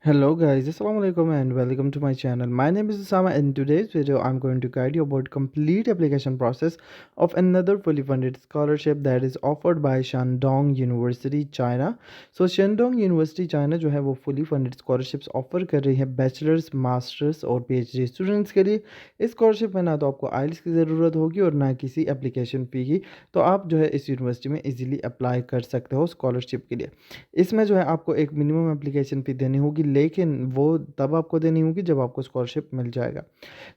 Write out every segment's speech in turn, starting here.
Hello guys, Assalamualaikum and welcome to my channel. My name is Usama. In today's video I'm going to guide you about complete application process of another fully funded scholarship that is offered by Shandong University China. So Shandong University China जो है वो fully funded scholarships offer कर रही है bachelors, masters और PhD students के लिए। इस स्कॉलरशिप में ना तो आपको आइल्स की ज़रूरत होगी और ना किसी एप्लीकेशन फ़ी की, तो आप जो है इस यूनिवर्सिटी में इजीली अप्लाई कर सकते हो स्कॉलरशिप के लिए। इसमें जो है आपको एक मिनिमम एप्लीकेशन फ़ी देनी होगी, लेकिन वो तब आपको देनी होगी जब आपको स्कॉलरशिप मिल जाएगा।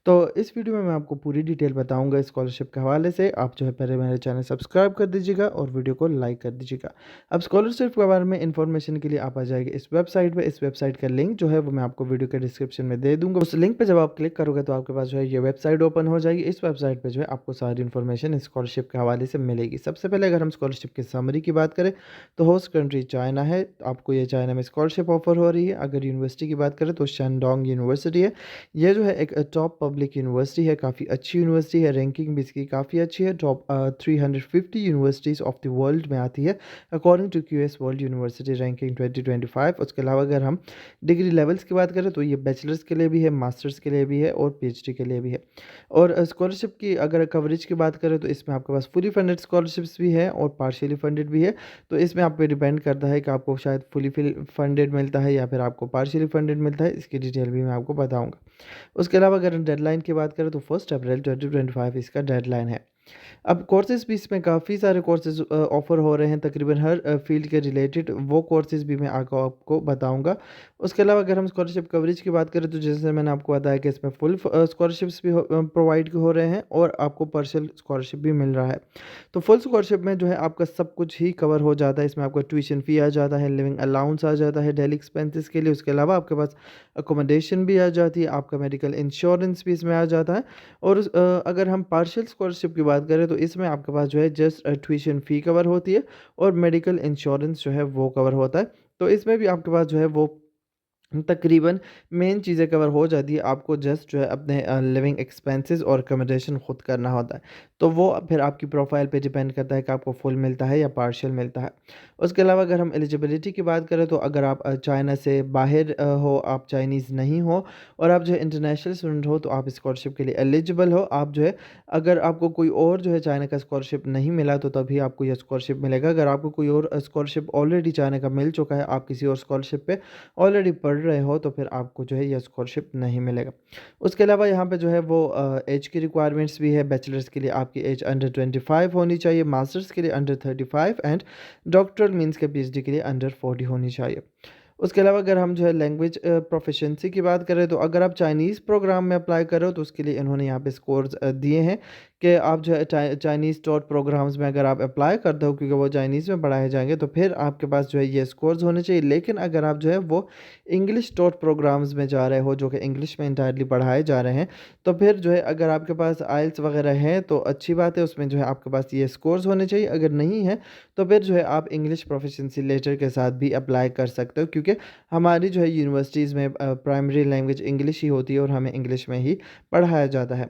तो इस वीडियो में मैं आपको पूरी डिटेल बताऊंगा स्कॉलरशिप के हवाले से। आप जो है पहले मेरे चैनल सब्सक्राइब कर दीजिएगा और वीडियो को लाइक कर दीजिएगा। अब स्कॉलरशिप के बारे में इंफॉर्मेशन के लिए आप आ जाएंगे इस वेबसाइट पे। इस वेबसाइट का लिंक जो है वो मैं आपको वीडियो के डिस्क्रिप्शन में दे दूंगा। उस लिंक पे जब आप क्लिक करोगे तो आपके पास जो है ये वेबसाइट ओपन हो जाएगी। इस वेबसाइट पे जो है आपको सारी इन्फॉर्मेशन स्कॉलरशिप के हवाले से मिलेगी। सबसे पहले अगर हम स्कॉलरशिप की समरी की बात करें तो होस्ट कंट्री चाइना है। आपको ये चाइना में स्कॉलरशिप ऑफर हो रही है। अगर यूनिवर्सिटी की बात करें तो शेंडोंग यूनिवर्सिटी है। ये जो है एक टॉप पब्लिक यूनिवर्सिटी है, काफ़ी अच्छी यूनिवर्सिटी है। रैंकिंग भी इसकी काफ़ी अच्छी है, top 350 universities of the world में आती है according to QS world university ranking 2025। उसके अलावा अगर हम डिग्री लेवल्स की बात करें तो ये बैचलर्स के लिए भी है, मास्टर्स के लिए भी है और पीएचडी के लिए भी है। और स्कॉलरशिप की अगर कवरेज की बात करें तो इसमें आपके पास फुली फंडेड स्कॉलरशिप्स भी है और पार्शियली फंडेड भी है। तो इसमें आप पे डिपेंड करता है कि आपको शायद फुली फंडेड मिलता है या फिर आपको पार्शियली फंडेड मिलता है। इसकी डिटेल भी मैं आपको बताऊंगा। उसके अलावा अगर डेडलाइन की बात करें तो 1 अप्रैल 2025 इसका डेडलाइन है। अब कोर्सेज़ भी इसमें काफ़ी सारे कोर्सेज़ ऑफ़र हो रहे हैं, तकरीबन हर फ़ील्ड के रिलेटेड वो कोर्सेज़ भी मैं आगे आपको बताऊँगा। उसके अलावा अगर हम स्कॉलरशिप कवरेज की बात करें तो जैसे मैंने आपको बताया कि इसमें फुल स्कॉलरशिप्स भी प्रोवाइड हो रहे हैं और आपको पार्शियल स्कॉलरशिप भी मिल रहा है। तो फुल स्कॉलरशिप में जो है आपका सब कुछ ही कवर हो जाता है। इसमें आपका ट्यूशन फ़ी आ जाता है, लिविंग अलाउंस आ जाता है डेली एक्सपेंसेस के लिए। उसके अलावा आपके पास अकोमोडेशन भी आ जाती है, आपका मेडिकल इंश्योरेंस भी इसमें आ जाता है। और अगर हम पार्शियल स्कॉलरशिप की बात करें तो इसमें आपके पास जो है जस्ट ट्यूशन फ़ी कवर होती है और मेडिकल इंश्योरेंस जो है वो कवर होता है। तो इसमें भी आपके पास जो है वो तकरीबन मेन चीज़ें कवर हो जाती है। आपको जस्ट जो है अपने लिविंग एक्सपेंसेस और अकोमोडेशन खुद करना होता है। तो वो फिर आपकी प्रोफाइल पे डिपेंड करता है कि आपको फुल मिलता है या पार्शियल मिलता है। उसके अलावा अगर हम एलिजिबिलिटी की बात करें तो अगर आप चाइना से बाहर हो, आप चाइनीज़ नहीं हो और आप जो है इंटरनेशनल स्टूडेंट हो तो आप स्कॉलरशिप के लिए एलिजिबल हो। आप जो है अगर आपको कोई और जो है चाइना का स्कॉलरशिप नहीं मिला तो तभी आपको यह स्कॉलरशिप मिलेगा। अगर आपको कोई और स्कॉलरशिप ऑलरेडी चाइना का मिल चुका है, आप किसी और स्कॉलरशिप पे ऑलरेडी पढ़ रहे हो तो फिर आपको जो है ये स्कॉलरशिप नहीं मिलेगा। उसके अलावा यहाँ पे जो है वो एज की रिक्वायरमेंट्स भी है। बैचलर्स के लिए आपकी एज अंडर 25 होनी चाहिए, मास्टर्स के लिए अंडर 35 एंड डॉक्टरल मीन्स के पीएचडी के लिए अंडर 40 होनी चाहिए। उसके अलावा अगर हम जो है लैंग्वेज प्रोफिशिएंसी की बात करें तो अगर आप चाइनीज़ प्रोग्राम में अप्लाई कर रहे हो तो उसके लिए इन्होंने यहाँ पे स्कोर्स दिए हैं कि आप जो है चाइनीज़ टॉट प्रोग्राम्स में अगर आप अप्लाई करते हो क्योंकि वो चाइनीज़ में पढ़ाए जाएंगे तो फिर आपके पास जो है ये स्कोर्स होने चाहिए। लेकिन अगर आप जो है वो इंग्लिश टॉट प्रोग्राम्स में जा रहे हो जो कि इंग्लिश में इंटायरली पढ़ाए जा रहे हैं तो फिर जो है अगर आपके पास आइल्स वगैरह हैं तो अच्छी बात है, उसमें जो है आपके पास ये स्कोर्स होने चाहिए। अगर नहीं है तो फिर जो है आप इंग्लिश प्रोफिशिएंसी लेटर के साथ भी अप्लाई कर सकते हो क्योंकि हमारी जो है यूनिवर्सिटीज़ में प्राइमरी लैंग्वेज इंग्लिश ही होती है और हमें इंग्लिश में ही पढ़ाया जाता है।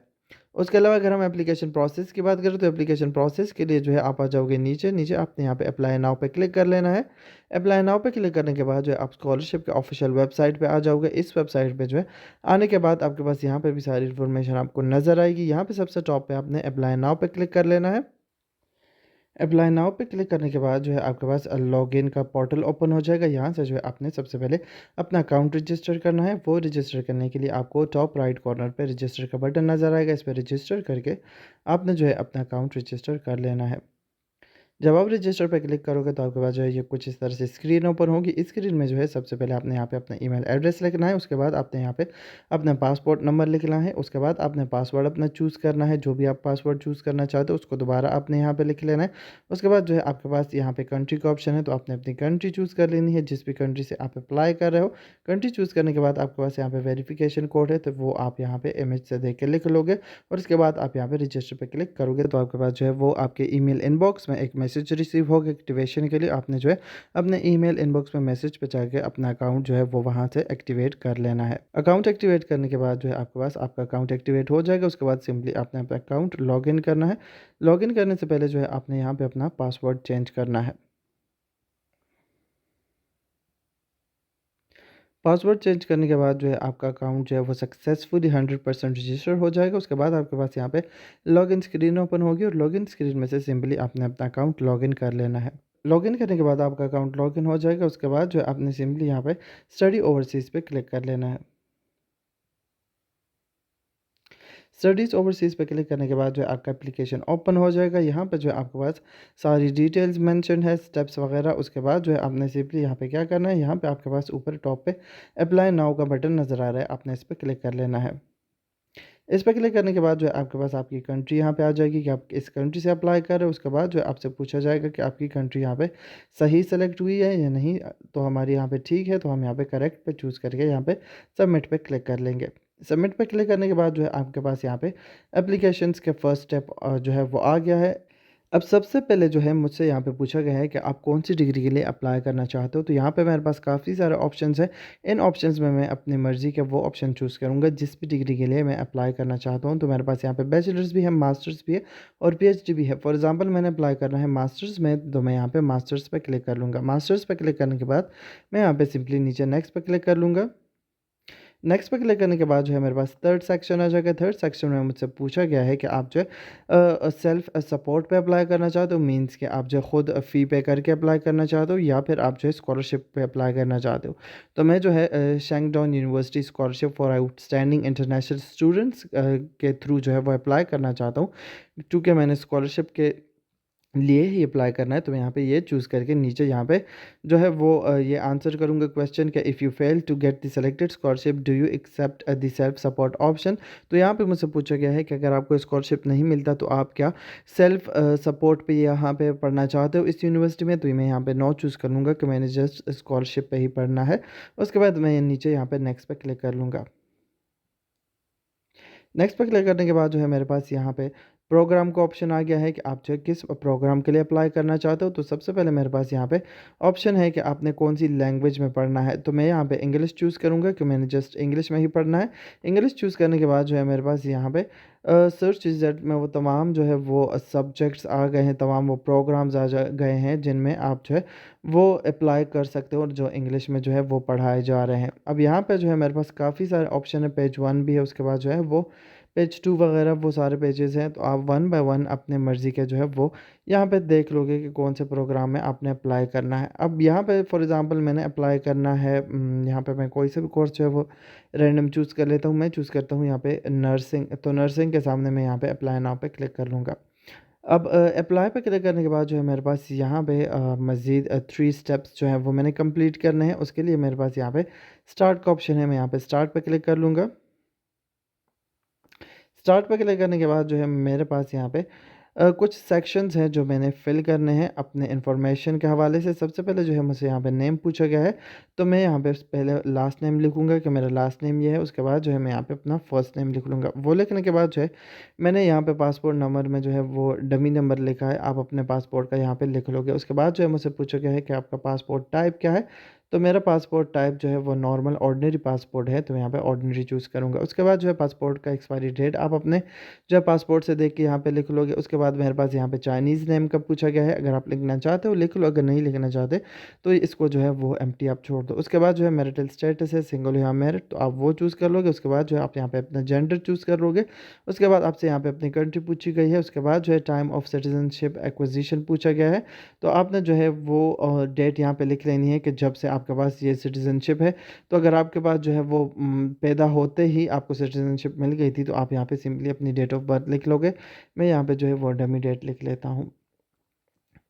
उसके अलावा अगर हम एप्लीकेशन प्रोसेस की बात करें तो एप्लीकेशन प्रोसेस के लिए जो है आप आ जाओगे नीचे नीचे आपने यहाँ पे अप्लाई नाउ पे क्लिक कर लेना है। अप्लाई नाउ पे क्लिक करने के बाद जो है आप स्कॉलरशिप के ऑफिशियल वेबसाइट पे आ जाओगे। इस वेबसाइट पे जो है आने के बाद आपके पास यहाँ पे भी सारी इन्फॉर्मेशन आपको नज़र आएगी। यहाँ पे सबसे टॉप पे आपने अप्लाई नाउ पे क्लिक कर लेना है। अप्लाई नाउ पे क्लिक करने के बाद जो है आपके पास लॉगिन का पोर्टल ओपन हो जाएगा। यहाँ से जो है आपने सबसे पहले अपना अकाउंट रजिस्टर करना है। वो रजिस्टर करने के लिए आपको टॉप राइट कॉर्नर पे रजिस्टर का बटन नज़र आएगा। इस पर रजिस्टर करके आपने जो है अपना अकाउंट रजिस्टर कर लेना है। जब आप रजिस्टर पे क्लिक करोगे तो आपके पास जो है ये कुछ इस तरह से स्क्रीन ओपन होगी। इस स्क्रीन में जो है सबसे पहले आपने यहाँ पे अपना ईमेल एड्रेस लिखना है। उसके बाद आपने यहाँ पे अपना पासपोर्ट नंबर लिखना है। उसके बाद आपने पासवर्ड अपना चूज़ करना है। जो भी आप पासवर्ड चूज़ करना चाहते हो उसको दोबारा आपने यहाँ पे लिख लेना है। उसके बाद जो है आपके पास यहाँ पे कंट्री का ऑप्शन है तो आपने अपनी कंट्री चूज़ कर लेनी है, जिस भी कंट्री से आप अप्लाई कर रहे हो। कंट्री चूज़ करने के बाद आपके पास यहाँ पे वेरिफिकेशन कोड है तो वो आप यहाँ पे इमेज से देख के लिख लोगे और उसके बाद आप यहाँ पे रजिस्टर पे क्लिक करोगे तो आपके पास जो है वो आपके ईमेल इनबॉक्स में एक मैसेज रिसीव होगा एक्टिवेशन के लिए। आपने जो है अपने ईमेल इनबॉक्स में मैसेज पे जाके अपना अकाउंट जो है वो वहाँ से एक्टिवेट कर लेना है। अकाउंट एक्टिवेट करने के बाद जो है आपके पास आपका अकाउंट एक्टिवेट हो जाएगा। उसके बाद सिंपली आपने अपना अकाउंट लॉगिन करना है। लॉगिन करने से पहले जो है आपने यहाँ पे अपना पासवर्ड चेंज करना है। पासवर्ड चेंज करने के बाद जो है आपका अकाउंट जो है वो सक्सेसफुली 100% रजिस्टर हो जाएगा। उसके बाद आपके पास यहाँ पे लॉगिन स्क्रीन ओपन होगी और लॉगिन स्क्रीन में से सिंपली आपने अपना अकाउंट लॉगिन कर लेना है। लॉगिन करने के बाद आपका अकाउंट लॉगिन हो जाएगा। उसके बाद जो है आपने सिंपली यहाँ पे स्टडी ओवरसीज़ पे क्लिक कर लेना है। स्टडीज़ ओवरसीज़ पे क्लिक करने के बाद जो है आपका एप्लीकेशन ओपन हो जाएगा। यहाँ पे जो है आपके पास सारी डिटेल्स मेंशन है, स्टेप्स वगैरह। उसके बाद जो है आपने सिंपली यहाँ पे क्या करना है, यहाँ पे आपके पास ऊपर टॉप पे अप्लाई नाउ का बटन नज़र आ रहा है, आपने इस पर क्लिक कर लेना है। इस पे क्लिक करने के बाद जो है आपके पास आपकी कंट्री यहाँ पे आ जाएगी कि आप इस कंट्री से अप्लाई कर रहे हो। उसके बाद जो है आपसे पूछा जाएगा कि आपकी कंट्री यहाँ पे सही सेलेक्ट हुई है या नहीं। तो हमारी यहाँ पे ठीक है, तो हम यहाँ पे करेक्ट पे चूज़ करके यहाँ पे सबमिट पे क्लिक कर लेंगे। सबमिट पे क्लिक करने के बाद जो है आपके पास यहाँ पे एप्लीकेशंस के फर्स्ट स्टेप जो है वो आ गया है। अब सबसे पहले जो है मुझसे यहाँ पे पूछा गया है कि आप कौन सी डिग्री के लिए अप्लाई करना चाहते हो। तो यहाँ पे मेरे पास काफ़ी सारे ऑप्शंस हैं। इन ऑप्शंस में मैं अपनी मर्ज़ी के वो ऑप्शन चूज़ करूँगा जिस भी डिग्री के लिए मैं अप्लाई करना चाहता हूँ। तो मेरे पास यहाँ पे बैचलर्स भी है, मास्टर्स भी है और पीएचडी भी है। फॉर एग्ज़ाम्पल मैंने अप्लाई करना है मास्टर्स में, तो मैं यहाँ पे मास्टर्स पे क्लिक कर लूँगा। मास्टर्स पे क्लिक करने के बाद मैं यहाँ पे सिंपली नीचे नेक्स्ट पे क्लिक कर लूँगा। नेक्स्ट पे क्लिक करने के बाद जो है मेरे पास थर्ड सेक्शन आ जाएगा। थर्ड सेक्शन में मुझसे पूछा गया है कि आप जो है सेल्फ सपोर्ट पे अप्लाई करना चाहते हो, मींस कि आप जो है खुद फ़ी पे करके अप्लाई करना चाहते हो या फिर आप जो है स्कॉलरशिप पे अप्लाई करना चाहते हो। तो मैं जो है Shandong university scholarship for outstanding international students के थ्रू जो है वो अप्लाई करना चाहता हूँ। चूँकि मैंने स्कॉलरशिप के लिए ही अप्लाई करना है, तो मैं यहाँ पे ये चूज़ करके नीचे यहाँ पे जो है वो ये आंसर करूँगा क्वेश्चन का, if you fail to get the selected scholarship do you accept the self support option. तो यहाँ पे मुझसे पूछा गया है कि अगर आपको स्कॉलरशिप नहीं मिलता तो आप क्या सेल्फ सपोर्ट पे यहाँ पे पढ़ना चाहते हो इस यूनिवर्सिटी में। तो मैं यहाँ पे नो चूज़ कर लूँगा कि मैंने जस्ट स्कॉलरशिप पे ही पढ़ना है। उसके बाद मैं नीचे यहाँ पे नेक्स्ट पे क्लिक कर लूँगा। नेक्स्ट पे क्लिक करने के बाद जो है मेरे पास यहाँ पे प्रोग्राम का ऑप्शन आ गया है कि आप जो है किस प्रोग्राम के लिए अप्लाई करना चाहते हो। तो सबसे पहले मेरे पास यहाँ पे ऑप्शन है कि आपने कौन सी लैंग्वेज में पढ़ना है। तो मैं यहाँ पे इंग्लिश चूज़ करूँगा कि मैंने जस्ट इंग्लिश में ही पढ़ना है। इंग्लिश चूज़ करने के बाद जो है मेरे पास यहाँ पे सर्च रिजल्ट में वो तमाम जो है वो सब्जेक्ट्स आ गए हैं, तमाम वो प्रोग्राम्स आ जा गए हैं जिनमें आप जो है वो अप्लाई कर सकते हो और जो इंग्लिश में जो है वो पढ़ाए जा रहे हैं। अब यहाँ पे जो है मेरे पास काफ़ी सारे ऑप्शन है, पेज 1 भी है, उसके बाद जो है वो पेज 2 वगैरह वो सारे पेजेस हैं। तो आप वन बाय वन अपने मर्ज़ी के जो है वो यहाँ पे देख लोगे कि कौन से प्रोग्राम में आपने अप्लाई करना है। अब यहाँ पे फॉर एग्ज़ाम्पल मैंने अप्लाई करना है, यहाँ पे मैं कोई से भी कोर्स जो है वो रैंडम चूज़ कर लेता हूँ। मैं चूज़ करता हूँ यहाँ पे नर्सिंग, तो नर्सिंग के सामने मैं यहाँ पे अप्लाई नाउ पे क्लिक कर लूँगा। अब अप्लाई पे क्लिक करने के बाद जो है मेरे पास यहाँ पे मज़ीद 3 स्टेप्स जो हैं वो मैंने कंप्लीट करने हैं। उसके लिए मेरे पास यहाँ पे स्टार्ट का ऑप्शन है, मैं यहाँ पे स्टार्ट पे क्लिक कर लूँगा। स्टार्ट पे क्लिक करने के बाद जो है मेरे पास यहाँ पे कुछ सेक्शंस हैं जो मैंने फ़िल करने हैं अपने इन्फॉर्मेशन के हवाले से। सबसे पहले जो है मुझसे यहाँ पे नेम पूछा गया है, तो मैं यहाँ पे पहले लास्ट नेम लिखूँगा कि मेरा लास्ट नेम ये है। उसके बाद जो है मैं यहाँ पे अपना फर्स्ट नेम लिख लूँगा। वो लिखने के बाद जो है मैंने यहाँ पे पासपोर्ट नंबर में जो है वो डमी नंबर लिखा है, आप अपने पासपोर्ट का यहाँ पे लिख लोगे। उसके बाद जो है मुझसे पूछा गया है कि आपका पासपोर्ट टाइप क्या है। तो मेरा पासपोर्ट टाइप जो है वो नॉर्मल ऑर्डिनरी पासपोर्ट है, तो मैं यहाँ पे ऑर्डिनरी चूज़ करूँगा। उसके बाद जो है पासपोर्ट का एक्सपायरी डेट आप अपने जो है पासपोर्ट से देख के यहाँ पे लिख लोगे। उसके बाद मेरे पास यहाँ पे चाइनीज़ नेम का पूछा गया है, अगर आप लिखना चाहते हो लिख लो, अगर नहीं लिखना चाहते तो इसको जो है वो एम्प्टी आप छोड़ दो। उसके बाद जो है मैरिटल स्टेटस है सिंगल या मैरिड, तो आप वो चूज़ कर लोगे। उसके बाद जो है आप यहाँ पे अपना जेंडर चूज़ कर लोगे। उसके बाद आपसे यहाँ पे अपनी कंट्री पूछी गई है। उसके बाद जो है टाइम ऑफ सिटीजनशिप एक्विजिशन पूछा गया है, तो आपने जो है वो डेट यहाँ पे लिख लेनी है कि जब से आपके पास ये सिटीजनशिप है। तो अगर आपके पास जो है वो पैदा होते ही आपको सिटीजनशिप मिल गई थी, तो आप यहाँ पे सिंपली अपनी डेट ऑफ बर्थ लिख लोगे। मैं यहाँ पे जो है वो डमी डेट लिख लेता हूँ।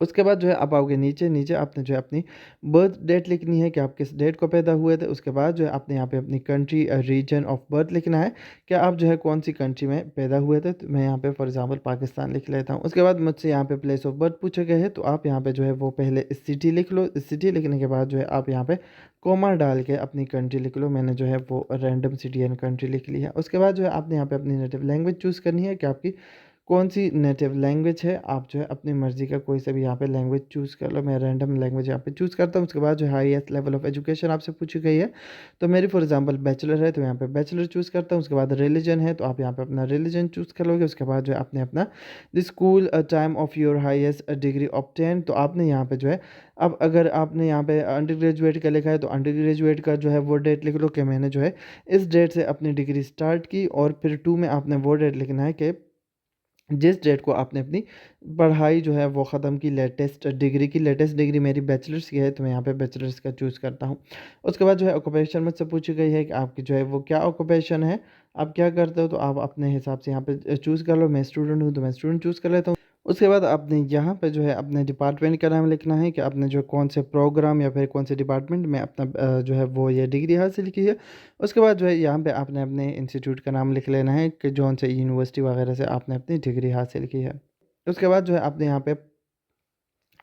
उसके बाद जो है आप आओगे नीचे, नीचे आपने जो है अपनी बर्थ डेट लिखनी है कि आप किस डेट को पैदा हुए थे। उसके बाद जो है आपने यहाँ पे अपनी कंट्री रीजन ऑफ बर्थ लिखना है कि आप जो है कौन सी कंट्री में पैदा हुए थे। तो मैं यहाँ पे फॉर एग्जांपल पाकिस्तान लिख लेता हूँ। उसके बाद मुझसे यहाँ पे प्लेस ऑफ बर्थ पूछे गए हैं, तो आप यहाँ पे जो है वो पहले सिटी लिख लो। सिटी लिखने के बाद जो है आप यहाँ पे कोमा डाल के अपनी कंट्री लिख लो। मैंने जो है वो रैंडम सिटी एंड कंट्री लिख ली है। उसके बाद जो है आपने यहाँ पे अपनी नेटिव लैंग्वेज चूज़ करनी है कि आपकी कौन सी नेटिव लैंग्वेज है। आप जो है अपनी मर्ज़ी का कोई सा भी यहाँ पे लैंग्वेज चूज़ कर लो। मैं रैंडम लैंग्वेज यहाँ पे चूज़ करता हूँ। उसके बाद जो हाईएस्ट लेवल ऑफ़ एजुकेशन आपसे पूछी गई है, तो मेरी फॉर एग्ज़ाम्पल बैचलर है, तो यहाँ पे बैचलर चूज़ करता हूँ। उसके बाद रिलीजन है, तो आप यहाँ पे अपना रिलीजन चूज़ कर लोगे। उसके बाद जो है आपने अपना the school time of your highest degree obtain, तो आपने यहाँ पे जो है अब अगर आपने यहाँ पे अंडर ग्रेजुएट का लिखा है, तो अंडर ग्रेजुएट का जो है वो डेट लिख लो कि मैंने जो है इस डेट से अपनी डिग्री स्टार्ट की, और फिर 2 में आपने वो डेट लिखना है कि जिस डेट को आपने अपनी पढ़ाई जो है वो ख़त्म की, लेटेस्ट डिग्री मेरी बैचलर्स की है, तो मैं यहाँ पे बैचलर्स का चूज़ करता हूँ। उसके बाद जो है ऑक्यूपेशन मुझसे पूछी गई है कि आपकी जो है वो क्या ऑक्यूपेशन है, आप क्या करते हो, तो आप अपने हिसाब से यहाँ पे चूज़ कर लो। मैं स्टूडेंट हूँ, तो मैं स्टूडेंट चूज़ कर लेता हूँ। उसके बाद आपने यहाँ पे जो है अपने डिपार्टमेंट का नाम लिखना है कि आपने जो कौन से प्रोग्राम या फिर कौन से डिपार्टमेंट में अपना जो है वो ये डिग्री हासिल की है। उसके बाद जो है यहाँ पे आपने अपने इंस्टीट्यूट का नाम लिख लेना है कि जौन से यूनिवर्सिटी वगैरह से आपने अपनी डिग्री हासिल की है। उसके बाद जो है आपने यहाँ पे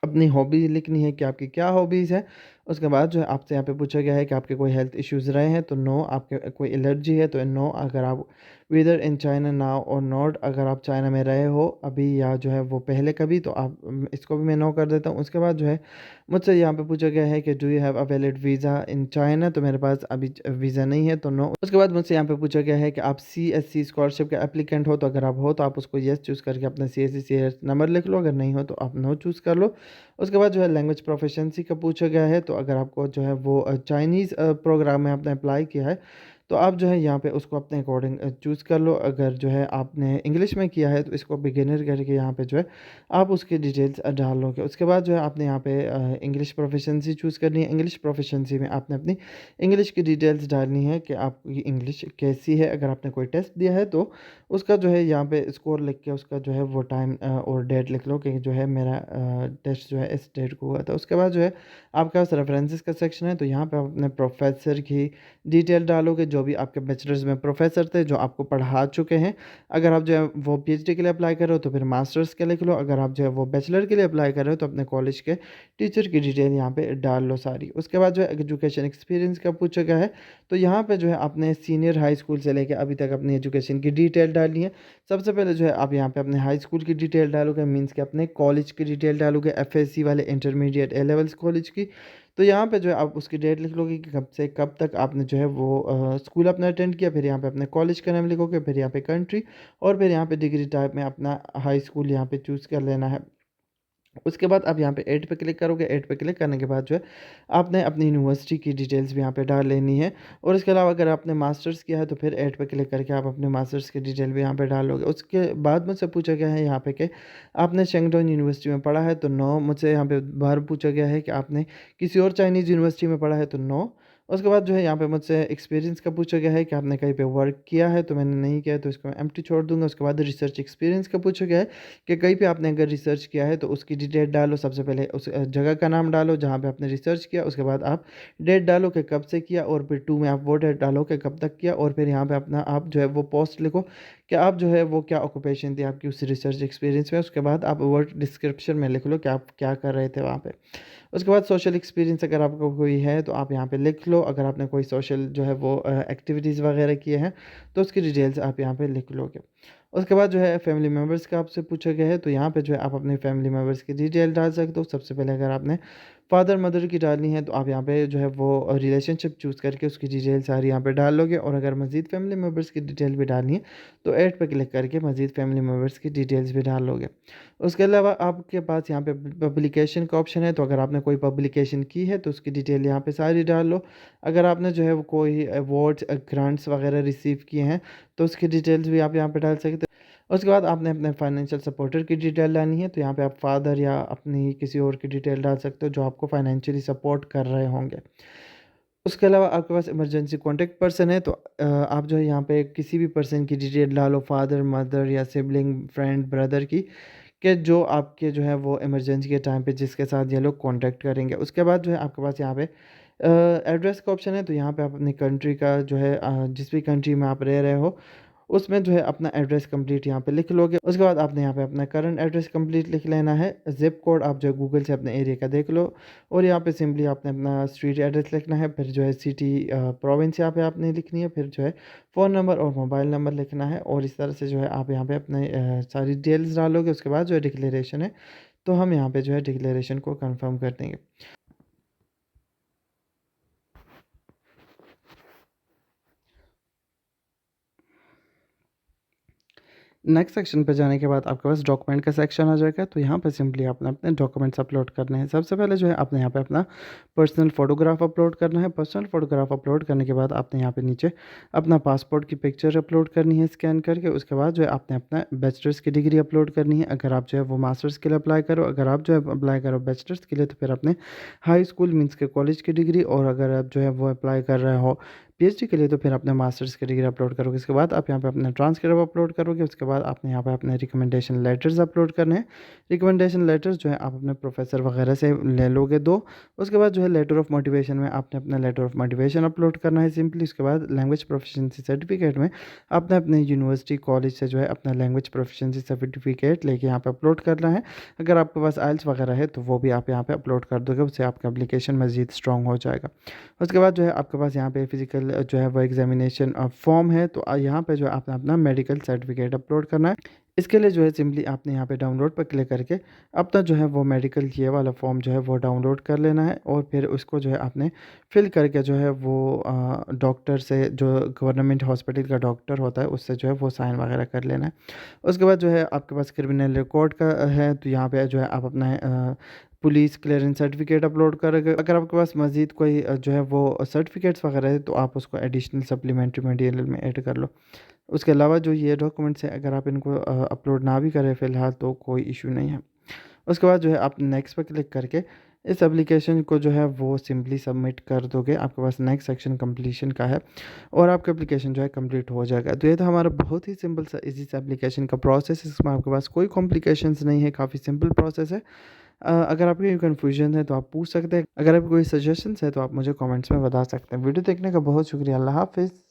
अपनी हॉबी लिखनी है कि आपकी क्या हॉबीज़ है। उसके बाद जो है आपसे यहाँ पे पूछा गया है कि आपके कोई हेल्थ इश्यूज़ रहे हैं, तो नो। आपके कोई एलर्जी है, तो नो। अगर आप वेदर इन चाइना नाउ और नॉट, अगर आप चाइना में रहे हो अभी या जो है वो पहले कभी, तो आप इसको भी मैं नो कर देता हूँ। उसके बाद जो है मुझसे यहाँ पे पूछा गया है कि do you have a valid visa in China, तो मेरे पास अभी वीज़ा नहीं है, तो नो। उसके बाद मुझसे यहाँ पे पूछा गया है कि आप CSC स्कॉलरशिप के एप्लीकेंट हो, तो अगर आप हो तो आप उसको येस चूज़ करके अपना CSC नंबर लिख लो। अगर नहीं हो तो आप नो चूज़ कर लो। उसके बाद जो है लैंग्वेज प्रोफिशिएंसी का पूछा गया है, तो अगर आपको जो है वो चाइनीज़ प्रोग्राम में आपने अप्लाई किया है, तो आप जो है यहाँ पे उसको अपने अकॉर्डिंग चूज़ कर लो। अगर जो है आपने इंग्लिश में किया है, तो इसको बिगिनर करके यहाँ पे जो है आप उसकी डिटेल्स डाल लोगे। उसके बाद जो है आपने यहाँ पे इंग्लिश प्रोफिशिएंसी चूज़ करनी है। इंग्लिश प्रोफिशिएंसी में आपने अपनी इंग्लिश की डिटेल्स डालनी है कि आपकी इंग्लिश कैसी है। अगर आपने कोई टेस्ट दिया है, तो उसका जो है यहाँ पे स्कोर लिख के उसका जो है वो टाइम और डेट लिख लो कि जो है मेरा टेस्ट जो है इस डेट को हुआ था। उसके बाद जो है आपके पास रेफरेंसेस का सेक्शन है, तो यहाँ पे आप अपने प्रोफेसर की डिटेल डालोगे, जो भी आपके बैचलर्स में प्रोफेसर थे जो आपको पढ़ा चुके हैं। अगर आप जो है वो PhD के लिए अप्लाई कर रहे हो, तो फिर मास्टर्स के लिख लो। अगर आप जो है वो बैचलर के लिए अप्लाई कर रहे हो, तो अपने कॉलेज के टीचर की डिटेल यहाँ पे डाल लो सारी। उसके बाद जो है एजुकेशन एक्सपीरियंस का पूछा गया है, तो यहाँ पे जो है आपने सीनियर हाई स्कूल से लेके अभी तक अपनी एजुकेशन की डिटेल डालनी है। सबसे पहले जो है आप यहाँ पे अपने हाई स्कूल की डिटेल डालोगे, मीन्स कि अपने कॉलेज की डिटेल डालोगे, FSC वाले इंटरमीडिएट ए लेवल्स कॉलेज की। तो यहाँ पे जो है आप उसकी डेट लिख लोगे कि कब से कब तक आपने जो है वो स्कूल अपना अटेंड किया। फिर यहाँ पे अपने कॉलेज का नाम लिखोगे, फिर यहाँ पे कंट्री, और फिर यहाँ पे डिग्री टाइप में अपना हाई स्कूल यहाँ पे चूज़ कर लेना है। उसके बाद आप यहाँ पे ऐड पे क्लिक करोगे। ऐड पे क्लिक करने के बाद जो है आपने अपनी यूनिवर्सिटी की डिटेल्स भी यहाँ पे डाल लेनी है। और इसके अलावा अगर आपने मास्टर्स किया है, तो फिर ऐड पे क्लिक करके आप अपने मास्टर्स की डिटेल भी यहाँ पे डालोगे। उसके बाद मुझसे पूछा गया है यहाँ पे कि आपने शेंगडोन यूनिवर्सिटी में पढ़ा है, तो नो। मुझसे यहाँ पे बाहर पूछा गया है कि आपने किसी और चाइनीज़ यूनिवर्सिटी में पढ़ा है, तो नो। उसके बाद जो है यहाँ पे मुझसे एक्सपीरियंस का पूछा गया है कि आपने कहीं पे वर्क किया है, तो मैंने नहीं किया है, तो इसको मैं एम्प्टी छोड़ दूँगा। उसके बाद रिसर्च एक्सपीरियंस का पूछा गया है कि कहीं पे आपने अगर रिसर्च किया है, तो उसकी डिटेल डालो। सबसे पहले उस जगह का नाम डालो जहाँ पे आपने रिसर्च किया। उसके बाद आप डेट डालो कि कब से किया, और फिर 2 में आप वो डेट डालो कि कब तक किया, और फिर यहाँ पे अपना आप जो है वो पोस्ट लिखो कि आप जो है वो क्या ऑक्यूपेशन थी आपकी उस रिसर्च एक्सपीरियंस में। उसके बाद आप वर्ड डिस्क्रिप्शन में लिख लो कि आप क्या कर रहे थे वहाँ पे। उसके बाद सोशल एक्सपीरियंस अगर आपका कोई है, तो आप यहाँ पे लिख लो। अगर आपने कोई सोशल जो है वो एक्टिविटीज़ वगैरह किए हैं, तो उसकी डिटेल्स आप यहाँ पे लिख लोगे। उसके बाद जो है फैमिली मेम्बर्स का आपसे पूछा गया है, तो यहाँ पे जो है आप अपने फैमिली मेम्बर्स की डिटेल डाल सकते हो। सबसे पहले अगर आपने फादर मदर की डालनी है, तो आप यहाँ पे जो है वो रिलेशनशिप चूज़ करके उसकी डिटेल सारी यहाँ पे डाल लोगे। और अगर मज़ीद फैमिली मेम्बर्स की डिटेल भी डालनी है, तो ऐड पे क्लिक करके मज़ीद फैमिली मेम्बर्स की डिटेल्स भी डाल लोगे। उसके अलावा आपके पास यहाँ पे पब्लिकेशन का ऑप्शन है, तो अगर आपने कोई पब्लिकेशन की है, तो उसकी डिटेल यहाँ पे सारी डाल लो। अगर आपने जो है वो कोई अवार्ड्स ग्रांट्स वगैरह रिसीव किए हैं, तो उसकी डिटेल्स भी आप यहाँ पे डाल सकते हो। उसके बाद आपने अपने फाइनेंशियल सपोर्टर की डिटेल डालनी है, तो यहाँ पे आप फादर या अपनी किसी और की डिटेल डाल सकते हो जो आपको फाइनेंशियली सपोर्ट कर रहे होंगे। उसके अलावा आपके पास इमरजेंसी कॉन्टैक्ट पर्सन है, तो आप जो है यहाँ पे किसी भी पर्सन की डिटेल डालो, फादर मदर या सिबलिंग फ्रेंड ब्रदर की, कि जो आपके जो है वो इमरजेंसी के टाइम पे जिसके साथ ये लोग कॉन्टैक्ट करेंगे। उसके बाद जो है आपके पास यहाँ पे एड्रेस का ऑप्शन है, तो यहाँ पे आप अपनी कंट्री का जो है जिस भी कंट्री में आप रह रहे हो उसमें जो है अपना एड्रेस कंप्लीट यहाँ पे लिख लोगे। उसके बाद आपने यहाँ पे अपना करंट एड्रेस कंप्लीट लिख लेना है। ज़िप कोड आप जो है गूगल से अपने एरिया का देख लो, और यहाँ पे सिंपली आपने अपना स्ट्रीट एड्रेस लिखना है, फिर जो है सिटी प्रोविंस यहाँ पे आपने लिखनी है, फिर जो है फ़ोन नंबर और मोबाइल नंबर लिखना है, और इस तरह से जो है आप यहाँ पे अपने सारी डिटेल्स डालोगे। उसके बाद जो है डिक्लेरेशन है, तो हम यहाँ पे जो है डिक्लेरेशन को कंफर्म कर देंगे। नेक्स्ट सेक्शन पे जाने के बाद आपके पास डॉक्यूमेंट का सेक्शन आ जाएगा। तो यहाँ पे सिंपली आपने अपने डॉक्यूमेंट्स अपलोड करने हैं। सबसे पहले जो है आपने यहाँ पे अपना पर्सनल फ़ोटोग्राफ अपलोड करना है। पर्सनल फ़ोटोग्राफ अपलोड करने के बाद आपने यहाँ पे नीचे अपना पासपोर्ट की पिक्चर अपलोड करनी है स्कैन करके। उसके बाद जो है आपने अपना बैचलर्स की डिग्री अपलोड करनी है। अगर आप जो है वो मास्टर्स के लिए अप्लाई करो, अगर आप जो है अप्लाई करो बैचलर्स के लिए, तो फिर अपने हाई स्कूल मीन्स के कॉलेज की डिग्री, और अगर आप जो है वो अप्लाई कर रहे हो पीएचडी के लिए, तो फिर अपने मास्टर्स की डिग्री अपलोड करोगे। इसके बाद आप यहाँ पे अपना ट्रांसक्रिप्ट अपलोड करोगे। उसके बाद आपने यहाँ पे अपने रिकमेंडेशन लेटर्स अपलोड करने हैं। रिकमेंडेशन लेटर्स जो है आप अपने प्रोफेसर वगैरह से ले लोगे दो। उसके बाद जो है लेटर ऑफ मोटिवेशन में आपने अपना लेटर ऑफ मोटिवेशन अपलोड करना है सिंपली। उसके बाद लैंग्वेज प्रोफिशिएंसी सर्टिफिकेट में आपने अपने यूनिवर्सिटी कॉलेज से जो है अपना लैंग्वेज प्रोफिशिएंसी सर्टिफिकेट लेके यहाँ पे अपलोड करना है। अगर आपके पास आइल्स वगैरह है तो वो भी आप यहाँ पे अपलोड कर दोगे, उससे आपका एप्लीकेशन मज़ीद स्ट्रॉन्ग हो जाएगा। उसके बाद जो है आपके पास यहाँ पे फिजिकल जो है वो एग्जामिनेशन फॉर्म है, तो यहाँ पे जो है आपने अपना मेडिकल सर्टिफिकेट अपलोड करना है। इसके लिए जो है सिंपली आपने यहाँ पे डाउनलोड पर क्लिक करके अपना जो है वो मेडिकल ये वाला फॉर्म जो है वो डाउनलोड कर लेना है, और फिर उसको जो है आपने फिल करके जो है वो डॉक्टर से, जो गवर्नमेंट हॉस्पिटल का डॉक्टर होता है, उससे जो है वो साइन वगैरह कर लेना है। उसके बाद जो है आपके पास क्रिमिनल रिकॉर्ड का है, तो यहाँ पे जो है आप अपना पुलिस क्लियरेंस सर्टिफिकेट अपलोड करोगे। अगर आपके पास मज़ीद कोई जो है वो सर्टिफिकेट्स वगैरह है, तो आप उसको एडिशनल सप्लीमेंट्री मटेरियल में ऐड कर लो। उसके अलावा जो ये डॉक्यूमेंट्स हैं, अगर आप इनको अपलोड ना भी करें फ़िलहाल, तो कोई इशू नहीं है। उसके बाद जो है आप नेक्स्ट पे क्लिक करके इस एप्लीकेशन को जो है वो सिंपली सबमिट कर दोगे। आपके पास नेक्स्ट सेक्शन कंप्लीशन का है, और आपका एप्लीकेशन जो है कंप्लीट हो जाएगा। तो ये था हमारा बहुत ही सिंपल सा इजी सा एप्लीकेशन का प्रोसेस। इसमें आपके पास कोई कॉम्प्लिकेशंस नहीं है, काफ़ी सिंपल प्रोसेस है। अगर आपकी कोई कन्फ्यूजन है तो आप पूछ सकते हैं। अगर आपको कोई सजेशंस है तो आप मुझे कमेंट्स में बता सकते हैं। वीडियो देखने का बहुत शुक्रिया। अल्लाह हाफ़िज़।